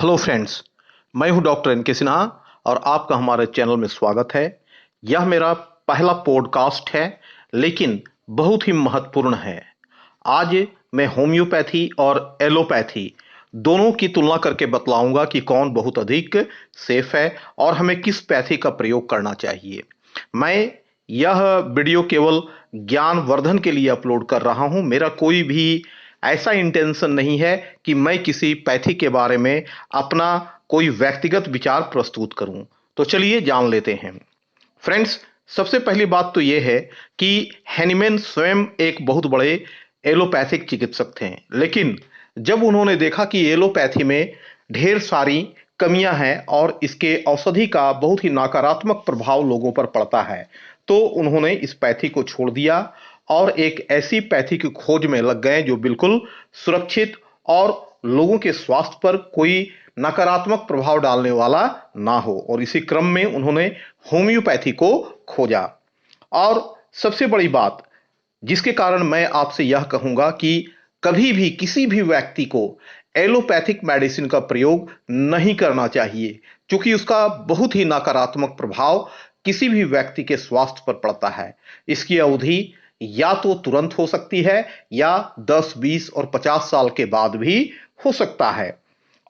Hello friends, मैं हूं doctor N के सिन्हा और आपका हमारे चैनल में स्वागत है। यह मेरा पहला पॉडकास्ट है, लेकिन बहुत ही महत्वपूर्ण है। आज मैं होम्योपैथी और एलोपैथी दोनों की तुलना करके बतलाऊंगा कि कौन बहुत अधिक सेफ है और हमें किस पैथी का प्रयोग करना चाहिए। मैं यह वीडियो केवल ज्ञानवर्धन के लिए अपलोड कर रहा हूं। मेरा कोई भी ऐसा इंटेंशन नहीं है कि मैं किसी पैथी के बारे में अपना कोई व्यक्तिगत विचार प्रस्तुत करूं। तो चलिए जान लेते हैं। फ्रेंड्स, सबसे पहली बात तो यह है कि हैनीमैन स्वयं एक बहुत बड़े एलोपैथिक चिकित्सक थे, लेकिन जब उन्होंने देखा कि एलोपैथी में ढेर सारी कमियां हैं और इसके औषधि का बहुत ही नकारात्मक प्रभाव लोगों पर पड़ता है, तो उन्होंने इस पैथी को छोड़ दिया और एक ऐसी पैथी की खोज में लग गए जो बिल्कुल सुरक्षित और लोगों के स्वास्थ्य पर कोई नकारात्मक प्रभाव डालने वाला ना हो। और इसी क्रम में उन्होंने होम्योपैथी को खोजा। और सबसे बड़ी बात जिसके कारण मैं आपसे यह कहूंगा कि कभी भी किसी भी व्यक्ति को एलोपैथिक मेडिसिन का प्रयोग नहीं करना चाहिए, क्योंकि उसका बहुत ही नकारात्मक प्रभाव किसी भी व्यक्ति के स्वास्थ्य पर पड़ता है। इसकी अवधि या तो तुरंत हो सकती है या 10, 20 और 50 साल के बाद भी हो सकता है।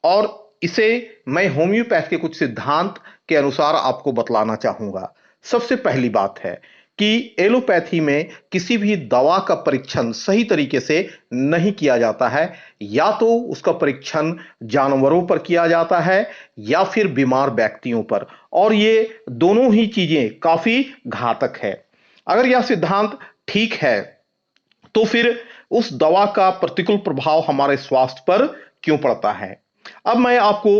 और इसे मैं होम्योपैथ के कुछ सिद्धांत के अनुसार आपको बतलाना चाहूंगा। सबसे पहली बात है कि एलोपैथी में किसी भी दवा का परीक्षण सही तरीके से नहीं किया जाता है। या तो उसका परीक्षण जानवरों पर किया जाता है या फिर बीमार व्यक्तियों पर, और ये दोनों ही चीजें काफी घातक है। अगर यह सिद्धांत ठीक है तो फिर उस दवा का प्रतिकूल प्रभाव हमारे स्वास्थ्य पर क्यों पड़ता है। अब मैं आपको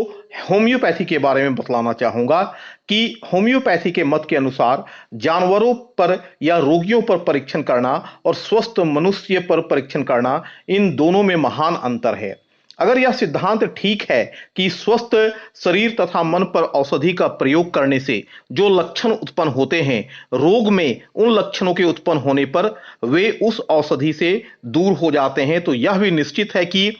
होम्योपैथी के बारे में बतलाना चाहूंगा कि होम्योपैथी के मत के अनुसार जानवरों पर या रोगियों पर परीक्षण करना और स्वस्थ मनुष्य पर परीक्षण करना, इन दोनों में महान अंतर है। अगर यह सिद्धांत ठीक है कि स्वस्थ शरीर तथा मन पर औषधि का प्रयोग करने से जो लक्षण उत्पन्न होते हैं, रोग में उन लक्षणों के उत्पन्न होने पर वे उस औषधि से दूर हो जाते हैं, तो यह भी निश्चित है कि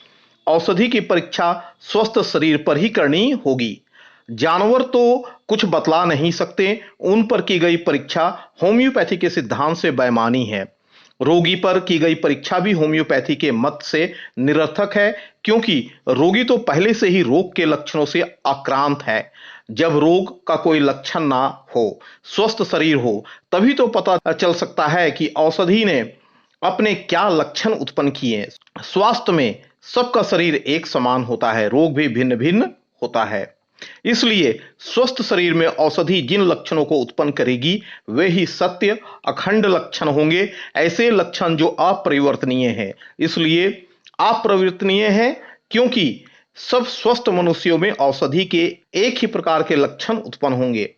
औषधि की परीक्षा स्वस्थ शरीर पर ही करनी होगी। जानवर तो कुछ बतला नहीं सकते, उन पर की गई परीक्षा होम्योपैथी के सिद्धांत से बेमानी है। रोगी पर की गई परीक्षा भी होम्योपैथी के मत से निरर्थक है, क्योंकि रोगी तो पहले से ही रोग के लक्षणों से आक्रांत है। जब रोग का कोई लक्षण ना हो, स्वस्थ शरीर हो, तभी तो पता चल सकता है कि औषधि ने अपने क्या लक्षण उत्पन्न किए। स्वास्थ्य में सबका शरीर एक समान होता है, रोग भी भिन्न भिन्न होता है। इसलिए स्वस्थ शरीर में औषधि जिन लक्षणों को उत्पन्न करेगी वे ही सत्य अखंड लक्षण होंगे। ऐसे लक्षण जो अपरिवर्तनीय हैं, इसलिए अपरिवर्तनीय है क्योंकि सब स्वस्थ मनुष्यों में औषधि के एक ही प्रकार के लक्षण उत्पन्न होंगे,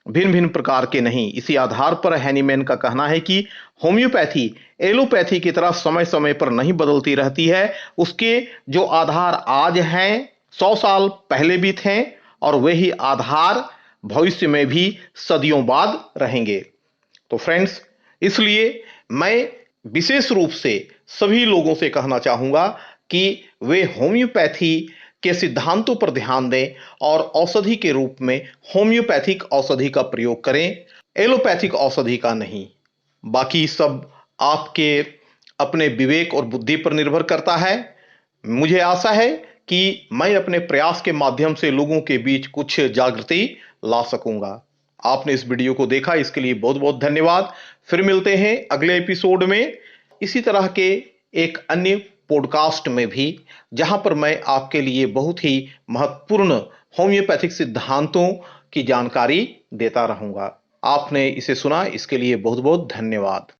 भिन्न भिन्न प्रकार के नहीं। इसी आधार पर हैनीमैन का कहना है कि होम्योपैथी एलोपैथी की तरह समय समय पर नहीं बदलती रहती है। उसके जो आधार आज हैं 100 साल पहले भी थे और वही आधार भविष्य में भी सदियों बाद रहेंगे। तो फ्रेंड्स, इसलिए मैं विशेष रूप से सभी लोगों से कहना चाहूंगा कि वे होम्योपैथी के सिद्धांतों पर ध्यान दें और औषधि के रूप में होम्योपैथिक औषधि का प्रयोग करें, एलोपैथिक औषधि का नहीं। बाकी सब आपके अपने विवेक और बुद्धि पर निर्भर करता है। मुझे आशा है कि मैं अपने प्रयास के माध्यम से लोगों के बीच कुछ जागृति ला सकूंगा। आपने इस वीडियो को देखा, इसके लिए बहुत बहुत धन्यवाद। फिर मिलते हैं अगले एपिसोड में इसी तरह के एक अन्य पॉडकास्ट में भी, जहां पर मैं आपके लिए बहुत ही महत्वपूर्ण होम्योपैथिक सिद्धांतों की जानकारी देता रहूंगा। आपने इसे सुना, इसके लिए बहुत बहुत धन्यवाद।